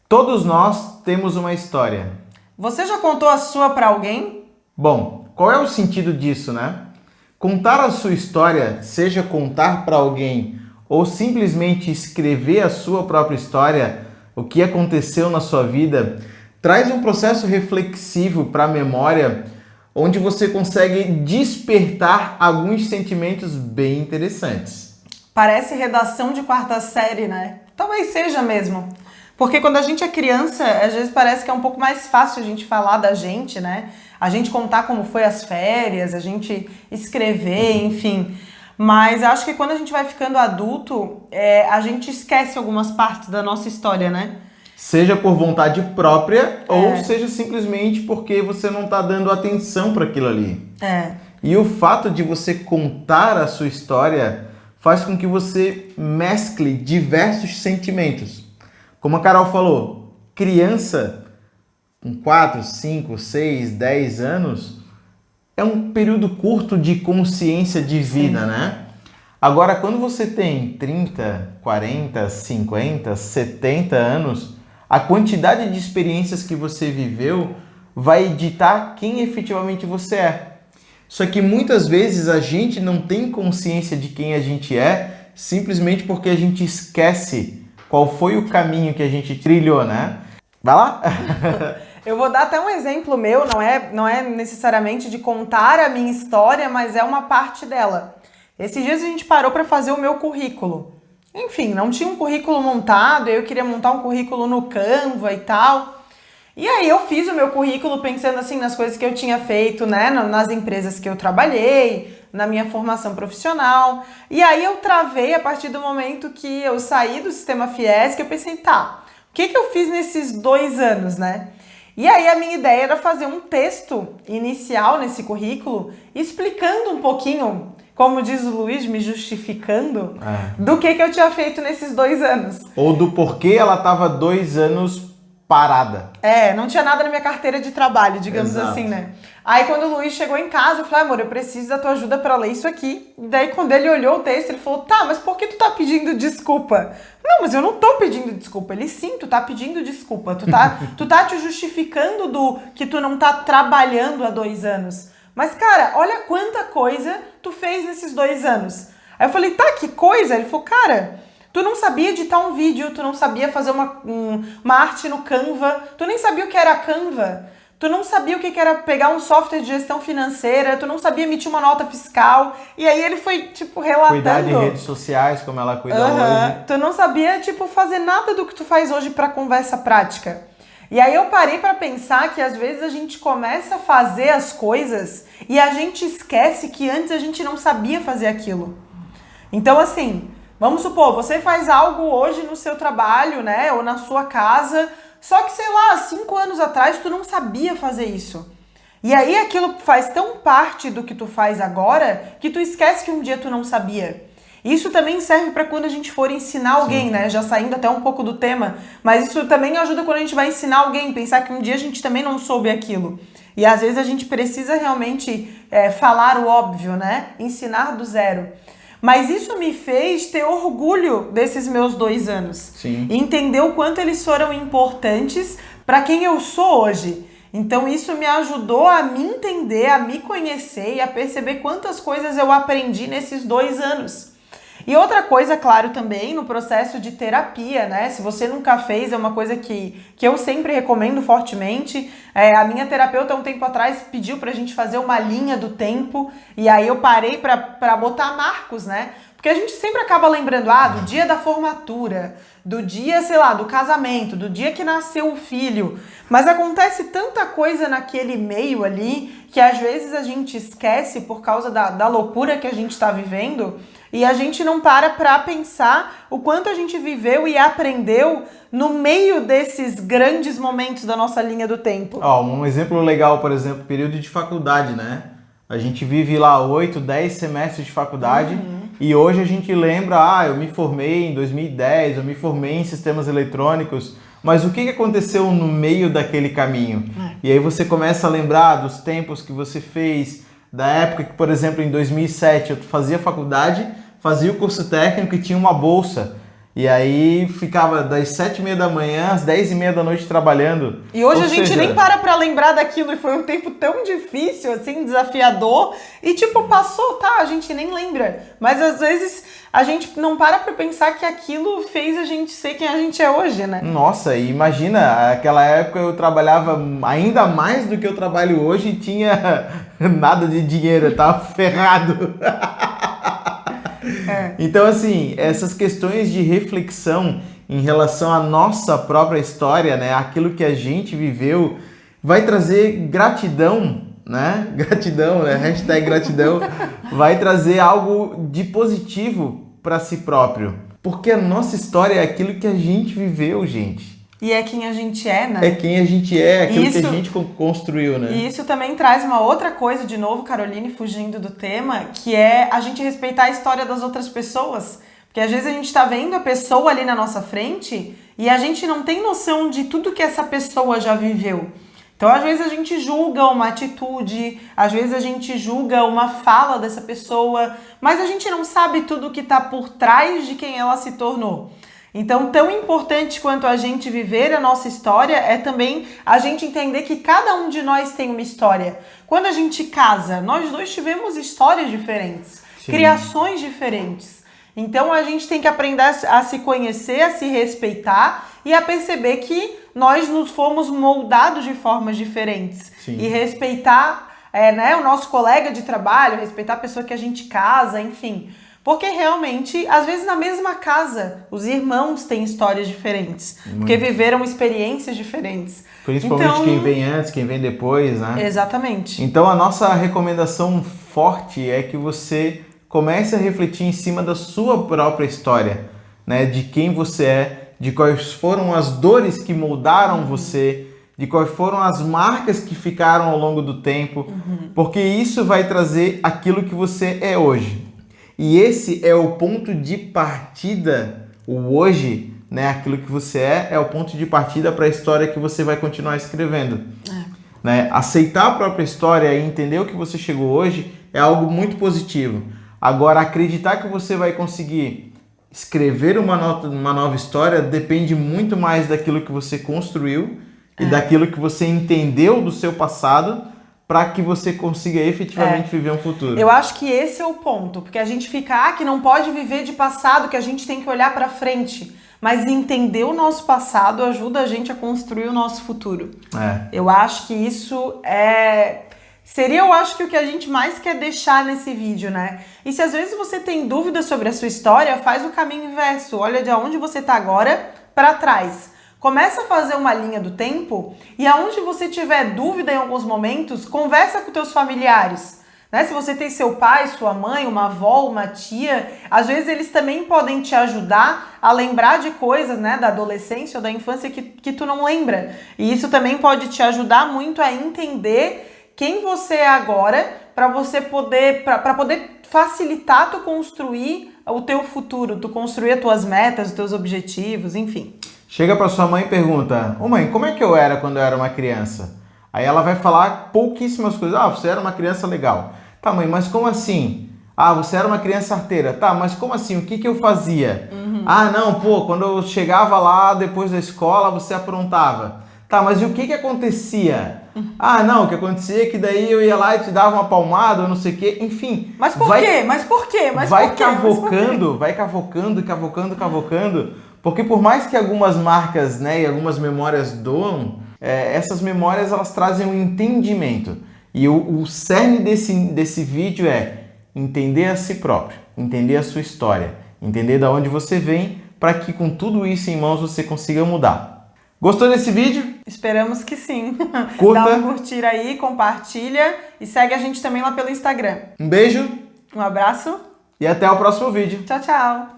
Todos nós temos uma história. Você já contou a sua para alguém? Bom, qual é o sentido disso, né? Contar a sua história, seja contar para alguém ou simplesmente escrever a sua própria história, o que aconteceu na sua vida, traz um processo reflexivo para a memória, onde você consegue despertar alguns sentimentos bem interessantes. Parece redação de quarta série, né? Talvez seja mesmo. Porque quando a gente é criança, às vezes parece que é um pouco mais fácil a gente falar da gente, né? A gente contar como foi as férias, a gente escrever, enfim. Mas eu acho que quando a gente vai ficando adulto, a gente esquece algumas partes da nossa história, né? Seja por vontade própria ou seja simplesmente porque você não está dando atenção para aquilo ali. E o fato de você contar a sua história faz com que você mescle diversos sentimentos. Como a Carol falou, criança com 4, 5, 6, 10 anos é um período curto de consciência de vida, né? Agora, quando você tem 30, 40, 50, 70 anos, a quantidade de experiências que você viveu vai ditar quem efetivamente você é. Só que muitas vezes a gente não tem consciência de quem a gente é simplesmente porque a gente esquece qual foi o caminho que a gente trilhou, né? Vai lá? Eu vou dar até um exemplo meu, não é necessariamente de contar a minha história, mas é uma parte dela. Esses dias a gente parou para fazer o meu currículo. Enfim, não tinha um currículo montado, eu queria montar um currículo no Canva e tal. E aí eu fiz o meu currículo pensando assim nas coisas que eu tinha feito, né, nas empresas que eu trabalhei, na minha formação profissional. E aí eu travei a partir do momento que eu saí do sistema FIES, que eu pensei, tá, o que eu fiz nesses 2 anos, né? E aí a minha ideia era fazer um texto inicial nesse currículo, explicando um pouquinho, como diz o Luiz, me justificando, do que eu tinha feito nesses 2 anos. Ou do porquê ela estava 2 anos parada. Não tinha nada na minha carteira de trabalho, digamos assim, né? Aí quando o Luiz chegou em casa, eu falei, amor, eu preciso da tua ajuda para ler isso aqui. E daí quando ele olhou o texto, ele falou, tá, mas por que tu tá pedindo desculpa? Não, mas eu não tô pedindo desculpa. Ele, sim, tu tá pedindo desculpa. Tu tá te justificando do que tu não tá trabalhando há 2 anos. Mas, cara, olha quanta coisa tu fez nesses 2 anos. Aí eu falei, tá, que coisa? Ele falou, cara, tu não sabia editar um vídeo, tu não sabia fazer uma arte no Canva, tu nem sabia o que era Canva, tu não sabia o que era pegar um software de gestão financeira, tu não sabia emitir uma nota fiscal. E aí ele foi, tipo, relatando... Cuidar de redes sociais, como ela cuida hoje. Tu não sabia, tipo, fazer nada do que tu faz hoje pra conversa prática. E aí eu parei pra pensar que às vezes a gente começa a fazer as coisas e a gente esquece que antes a gente não sabia fazer aquilo. Então, assim, vamos supor, você faz algo hoje no seu trabalho, né, ou na sua casa, só que, sei lá, 5 anos atrás tu não sabia fazer isso. E aí aquilo faz tão parte do que tu faz agora que tu esquece que um dia tu não sabia. Isso também serve para quando a gente for ensinar alguém, né? Já saindo até um pouco do tema, mas isso também ajuda quando a gente vai ensinar alguém, pensar que um dia a gente também não soube aquilo. E às vezes a gente precisa realmente falar o óbvio, né? Ensinar do zero. Mas isso me fez ter orgulho desses meus 2 anos. Sim. E entender o quanto eles foram importantes para quem eu sou hoje. Então isso me ajudou a me entender, a me conhecer e a perceber quantas coisas eu aprendi nesses 2 anos. E outra coisa, claro, também no processo de terapia, né? Se você nunca fez, é uma coisa que eu sempre recomendo fortemente. A minha terapeuta, um tempo atrás, pediu pra gente fazer uma linha do tempo. E aí eu parei pra botar marcos, né? Porque a gente sempre acaba lembrando, do dia da formatura, do dia, sei lá, do casamento, do dia que nasceu o filho. Mas acontece tanta coisa naquele meio ali que às vezes a gente esquece por causa da loucura que a gente tá vivendo. E a gente não para pensar o quanto a gente viveu e aprendeu no meio desses grandes momentos da nossa linha do tempo. Um exemplo legal, por exemplo, período de faculdade, né? A gente vive lá 8, 10 semestres de faculdade e hoje a gente lembra, eu me formei em 2010, eu me formei em sistemas eletrônicos, mas o que aconteceu no meio daquele caminho? E aí você começa a lembrar dos tempos que você fez, da época que, por exemplo, em 2007 eu fazia faculdade, fazia o curso técnico e tinha uma bolsa. E aí ficava das 7h30 da manhã às 10h30 da noite trabalhando. E hoje a gente nem para pra lembrar daquilo, e foi um tempo tão difícil, assim, desafiador. E tipo, passou, tá, a gente nem lembra. Mas às vezes a gente não para pra pensar que aquilo fez a gente ser quem a gente é hoje, né? Nossa, e imagina, naquela época eu trabalhava ainda mais do que eu trabalho hoje e tinha nada de dinheiro, eu tava ferrado. Então, assim, essas questões de reflexão em relação à nossa própria história, né? Aquilo que a gente viveu, vai trazer gratidão, né? Gratidão, né? Hashtag gratidão. Vai trazer algo de positivo para si próprio. Porque a nossa história é aquilo que a gente viveu, gente. E é quem a gente é, né? É quem a gente é, aquilo que a gente construiu, né? E isso também traz uma outra coisa, de novo, Caroline, fugindo do tema, que é a gente respeitar a história das outras pessoas. Porque às vezes a gente tá vendo a pessoa ali na nossa frente e a gente não tem noção de tudo que essa pessoa já viveu. Então, às vezes a gente julga uma atitude, às vezes a gente julga uma fala dessa pessoa, mas a gente não sabe tudo que tá por trás de quem ela se tornou. Então, tão importante quanto a gente viver a nossa história é também a gente entender que cada um de nós tem uma história. Quando a gente casa, nós dois tivemos histórias diferentes, Sim. criações diferentes. Então, a gente tem que aprender a se conhecer, a se respeitar e a perceber que nós nos fomos moldados de formas diferentes. Sim. E respeitar o nosso colega de trabalho, respeitar a pessoa que a gente casa, enfim. Porque realmente, às vezes na mesma casa, os irmãos têm histórias diferentes. Muito. Porque viveram experiências diferentes. Principalmente então, quem vem antes, quem vem depois, né? Exatamente. Então a nossa recomendação forte é que você comece a refletir em cima da sua própria história, né? De quem você é, de quais foram as dores que moldaram você, de quais foram as marcas que ficaram ao longo do tempo, porque isso vai trazer aquilo que você é hoje. E esse é o ponto de partida, o hoje, né? Aquilo que você é o ponto de partida para a história que você vai continuar escrevendo. Né? Aceitar a própria história e entender o que você chegou hoje é algo muito positivo. Agora, acreditar que você vai conseguir escrever uma nova história depende muito mais daquilo que você construiu e daquilo que você entendeu do seu passado, para que você consiga efetivamente viver um futuro. Eu acho que esse é o ponto, porque a gente fica, que não pode viver de passado, que a gente tem que olhar para frente. Mas entender o nosso passado ajuda a gente a construir o nosso futuro. Eu acho que isso seria, eu acho que o que a gente mais quer deixar nesse vídeo, né? E se às vezes você tem dúvidas sobre a sua história, faz o caminho inverso. Olha de onde você tá agora para trás. Começa a fazer uma linha do tempo e aonde você tiver dúvida em alguns momentos, conversa com teus familiares. Né? Se você tem seu pai, sua mãe, uma avó, uma tia, às vezes eles também podem te ajudar a lembrar de coisas, né, da adolescência ou da infância que tu não lembra. E isso também pode te ajudar muito a entender quem você é agora, para poder facilitar tu construir o teu futuro, tu construir as tuas metas, os teus objetivos, enfim. Chega para sua mãe e pergunta: ô mãe, como é que eu era quando eu era uma criança? Aí ela vai falar pouquíssimas coisas. Você era uma criança legal. Tá, mãe, mas como assim? Você era uma criança arteira. Tá, mas como assim? O que eu fazia? Não, quando eu chegava lá depois da escola, você aprontava. Tá, mas e o que acontecia? Não, o que acontecia é que daí eu ia lá e te dava uma palmada, ou não sei o quê, enfim. Mas por quê? Mas por quê? Vai cavocando, porque por mais que algumas marcas, né, e algumas memórias doam, essas memórias elas trazem um entendimento. E o cerne desse vídeo é entender a si próprio, entender a sua história, entender de onde você vem, para que com tudo isso em mãos você consiga mudar. Gostou desse vídeo? Esperamos que sim. Curta. Dá um curtir aí, compartilha e segue a gente também lá pelo Instagram. Um beijo. Um abraço. E até o próximo vídeo. Tchau, tchau.